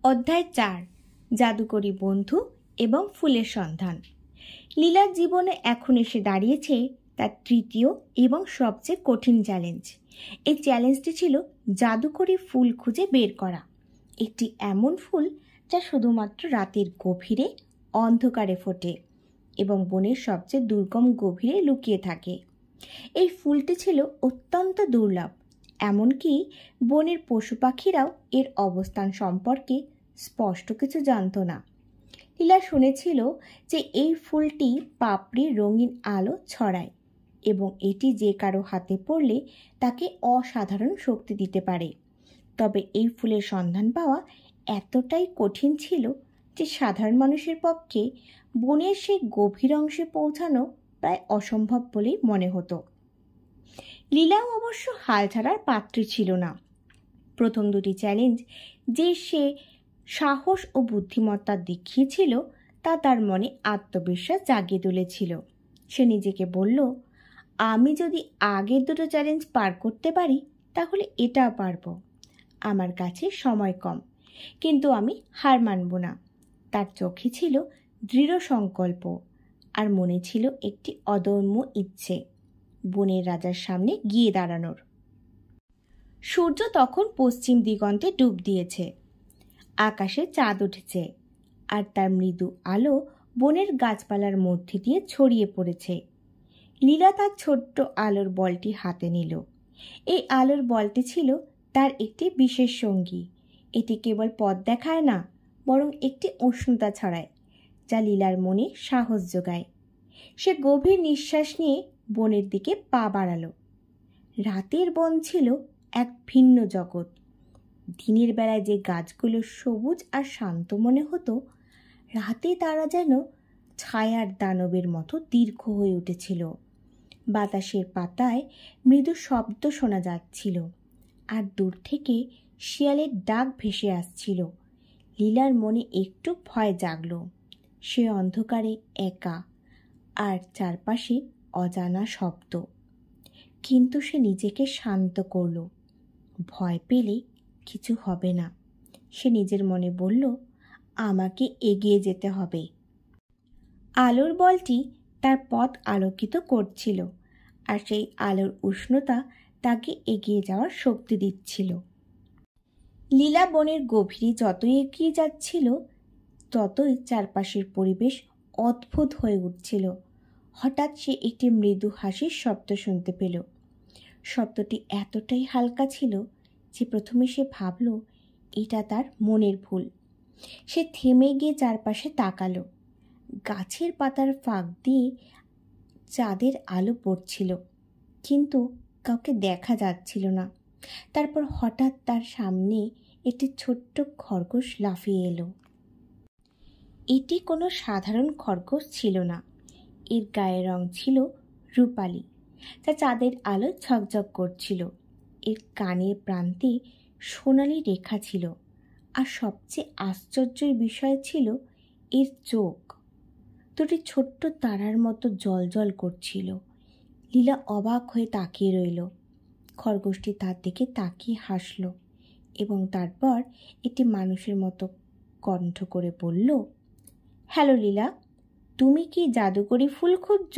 অধ্যায় 4 জাদুকরী বন্ধু এবং ফুলের সন্ধান। লীলার জীবনে এখন এসে দাঁড়িয়েছে তার তৃতীয় এবং সবচেয়ে কঠিন চ্যালেঞ্জ। এই চ্যালেঞ্জটি ছিল জাদুকরী ফুল খুঁজে বের করা, একটি এমন ফুল যা শুধুমাত্র রাতের গভীরে অন্ধকারে ফোটে এবং বনের সবচেয়ে দুর্গম গভীরে লুকিয়ে থাকে। এই ফুলটি ছিল অত্যন্ত দুর্লভ, এমনকি বনের পশু পাখিরাও এর অবস্থান সম্পর্কে স্পষ্ট কিছু জানত না। লীলা শুনেছিল যে এই ফুলটি পাপড়ির রঙিন আলো ছড়ায় এবং এটি যে কারো হাতে পড়লে তাকে অসাধারণ শক্তি দিতে পারে। তবে এই ফুলের সন্ধান পাওয়া এতটাই কঠিন ছিল যে সাধারণ মানুষের পক্ষে বনের সেই গভীর অংশে পৌঁছানো প্রায় অসম্ভব বলেই মনে হতো। লীলাও অবশ্য হাল ছাড়ার পাত্রী ছিল না। প্রথম দুটি চ্যালেঞ্জ যে সে সাহস ও বুদ্ধিমত্তা দেখিয়েছিল তা তার মনে আত্মবিশ্বাস জাগিয়ে তুলেছিল। সে নিজেকে বলল, আমি যদি আগের দুটো চ্যালেঞ্জ পার করতে পারি তাহলে এটাও পারবো। আমার কাছে সময় কম, কিন্তু আমি হার মানব না। তার চোখে ছিল দৃঢ় সংকল্প আর মনে ছিল একটি অদম্য ইচ্ছে, বনের রাজার সামনে গিয়ে দাঁড়ানোর। সূর্য তখন পশ্চিম দিগন্তে ডুব দিয়েছে, আকাশে চাঁদ উঠেছে আর তার মৃদু আলো বনের গাছপালার মধ্যে দিয়ে ছড়িয়ে পড়েছে। লীলা তার ছোট্ট আলোর বলটি হাতে নিল। এই আলোর বলটি ছিল তার একটি বিশেষ সঙ্গী। এটি কেবল পথ দেখায় না, বরং একটি উষ্ণতা ছড়ায় যা লীলার মনে সাহস যোগায়। সে গভীর নিঃশ্বাস নিয়ে বনের দিকে পা বাড়ালো। রাতের বন ছিল এক ভিন্ন জগৎ। দিনের বেলায় যে গাছগুলো সবুজ আর শান্ত মনে হতো, রাতে তারা যেন ছায়ার দানবের মতো দীর্ঘ হয়ে উঠেছিল। বাতাসের পাতায় মৃদু শব্দ শোনা যাচ্ছিল আর দূর থেকে শিয়ালের ডাক ভেসে আসছিল। লীলার মনে একটু ভয় জাগল। সে অন্ধকারে একা আর চারপাশে অজানা শব্দ। কিন্তু সে নিজেকে শান্ত করল। ভয় পেলে কিছু হবে না, সে নিজের মনে বলল, আমাকে এগিয়ে যেতে হবে। আলোর বলটি তার পথ আলোকিত করছিল আর সেই আলোর উষ্ণতা তাকে এগিয়ে যাওয়ার শক্তি দিচ্ছিল। লীলা বনের গভীরে যতই এগিয়ে যাচ্ছিল ততই চারপাশের পরিবেশ অদ্ভুত হয়ে উঠছিল। হঠাৎ সে একটি মৃদু হাসির শব্দ শুনতে পেল। শব্দটি এতটাই হালকা ছিল যে প্রথমে সে ভাবল এটা তার মনের ভুল। সে থেমে গিয়ে চারপাশে তাকালো। গাছের পাতার ফাঁক দিয়ে চাঁদের আলো পড়ছিল, কিন্তু কাউকে দেখা যাচ্ছিল না। তারপর হঠাৎ তার সামনে একটি ছোট্ট খরগোশ লাফিয়ে এলো। এটি কোনো সাধারণ খরগোশ ছিল না। এর গায়ের রং ছিল রূপালি, যা চাঁদের আলো ঝকঝক করছিল। এর কানের প্রান্তে সোনালি রেখা ছিল, আর সবচেয়ে আশ্চর্যের বিষয় ছিল এর চোখ দুটি ছোট্ট তারার মতো জ্বলজ্বল করছিল। লীলা অবাক হয়ে তাকিয়ে রইল। খরগোশটি তার দিকে তাকিয়ে হাসল এবং তারপর একটি মানুষের মতো কণ্ঠ করে বলল, হ্যালো লীলা, তুমি কি জাদুকরী ফুল খুঁজছ?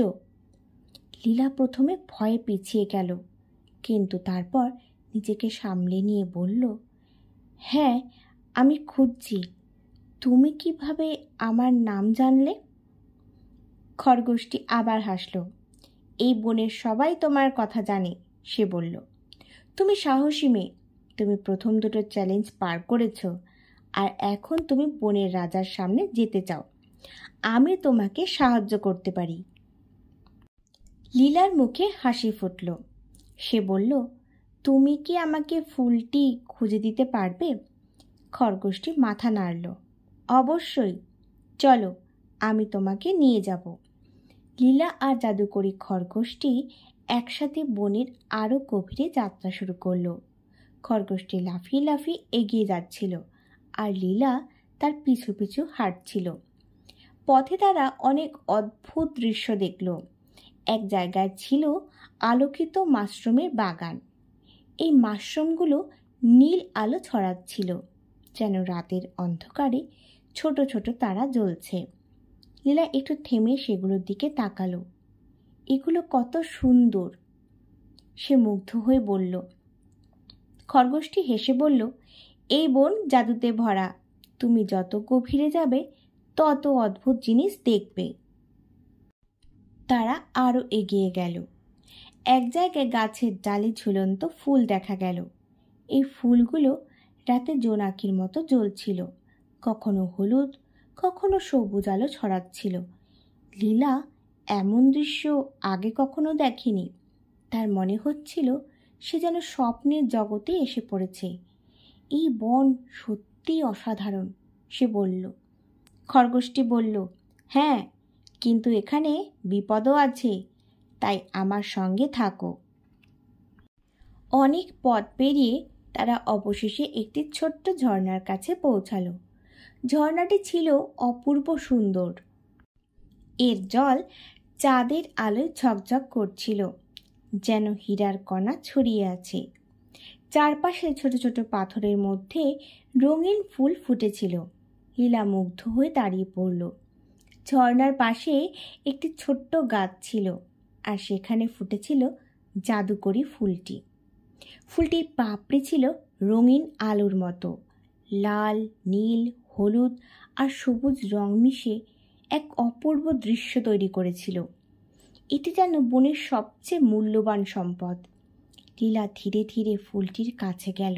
লীলা প্রথমে ভয়ে পিছিয়ে গেল, কিন্তু তারপর নিজেকে সামলে নিয়ে বলল, হ্যাঁ, আমি খুঁজছি। তুমি কিভাবে আমার নাম জানলে? খরগোশটি আবার হাসল। এই বনের সবাই তোমার কথা জানে, সে বলল। তুমি সাহসী মেয়ে, তুমি প্রথম দুটো চ্যালেঞ্জ পার করেছ আর এখন তুমি বনের রাজার সামনে যেতে চাও। আমি তোমাকে সাহায্য করতে পারি। লীলার মুখে হাসি ফুটল। সে বলল, তুমি কি আমাকে ফুলটি খুঁজে দিতে পারবে? খরগোশটি মাথা নাড়ল। অবশ্যই, চলো, আমি তোমাকে নিয়ে যাব। লীলা আর জাদুকরী খরগোশটি একসাথে বনের আরও গভীরে যাত্রা শুরু করলো। খরগোশটি লাফিয়ে লাফিয়ে এগিয়ে যাচ্ছিল আর লীলা তার পিছু পিছু হাঁটছিল। পথে তারা অনেক অদ্ভুত দৃশ্য দেখল। এক জায়গায় ছিল আলোকিত মাশরুমের বাগান। এই মাশরুমগুলো নীল আলো ছড়াচ্ছিল যেন রাতের অন্ধকারে ছোট ছোট তারা জ্বলছে। লীলা একটু থেমে সেগুলোর দিকে তাকালো। এগুলো কত সুন্দর, সে মুগ্ধ হয়ে বলল। খরগোশটি হেসে বলল, এই বন জাদুতে ভরা, তুমি যত গভীরে যাবে তত অদ্ভুত জিনিস দেখবে। তারা আরও এগিয়ে গেল। এক জায়গায় গাছের ডালে ঝুলন্ত ফুল দেখা গেল। এই ফুলগুলো রাতে জোনাকির মতো জ্বলছিল, কখনো হলুদ কখনো সবুজ আলো ছড়াচ্ছিল। লীলা এমন দৃশ্য আগে কখনো দেখেনি। তার মনে হচ্ছিল সে যেন স্বপ্নের জগতে এসে পড়েছে। এই বন সত্যি অসাধারণ, সে বলল। খরগোশটি বলল, হ্যাঁ, কিন্তু এখানে বিপদও আছে, তাই আমার সঙ্গে থাকো। অনেক পথ পেরিয়ে তারা অবশেষে একটি ছোট্ট ঝর্ণার কাছে পৌঁছালো। ঝর্ণাটি ছিল অপূর্ব সুন্দর। এর জল চাঁদের আলোয় ঝকঝক করছিল, যেন হীরার কণা ছড়িয়ে আছে। চারপাশে ছোট ছোট পাথরের মধ্যে রঙিন ফুল ফুটেছিল। লীলা মুগ্ধ হয়ে দাঁড়িয়ে পড়ল। ঝর্ণার পাশে একটি ছোট্ট গাছ ছিল, আর সেখানে ফুটেছিল জাদুকরি ফুলটি। ফুলটির পাপড়ি ছিল রঙিন আলোর মতো, লাল, নীল, হলুদ আর সবুজ রং মিশে এক অপূর্ব দৃশ্য তৈরি করেছিল। এটি যেন বনের সবচেয়ে মূল্যবান সম্পদ। লীলা ধীরে ধীরে ফুলটির কাছে গেল।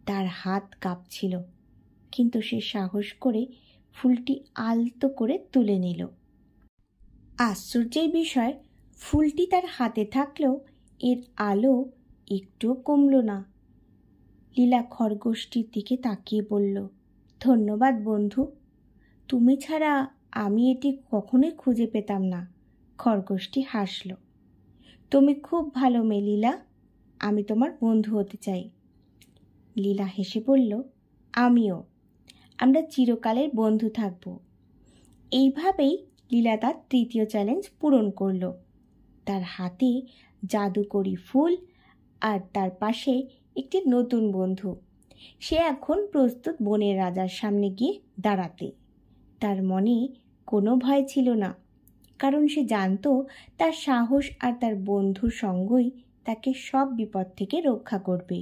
তার হাত কাঁপছিল, কিন্তু সে সাহস করে ফুলটি আলতো করে তুলে নিল। আশ্চর্যের বিষয়, ফুলটি তার হাতে থাকলেও এর আলো একটুও কমল না। লীলা খরগোশটির দিকে তাকিয়ে বলল, ধন্যবাদ বন্ধু, তুমি ছাড়া আমি এটি কখনোই খুঁজে পেতাম না। খরগোশটি হাসল। তুমি খুব ভালো মেয়ে লীলা, আমি তোমার বন্ধু হতে চাই। লীলা হেসে বলল, আমিও, আমরা চিরকালের বন্ধু থাকব। এইভাবেই লীলা তার তৃতীয় চ্যালেঞ্জ পূরণ করল। তার হাতে জাদুকরি ফুল আর তার পাশে একটি নতুন বন্ধু। সে এখন প্রস্তুত বনের রাজার সামনে গিয়ে দাঁড়াতে। তার মনে কোনো ভয় ছিল না, কারণ সে জানত তার সাহস আর তার বন্ধুর সঙ্গই তাকে সব বিপদ থেকে রক্ষা করবে।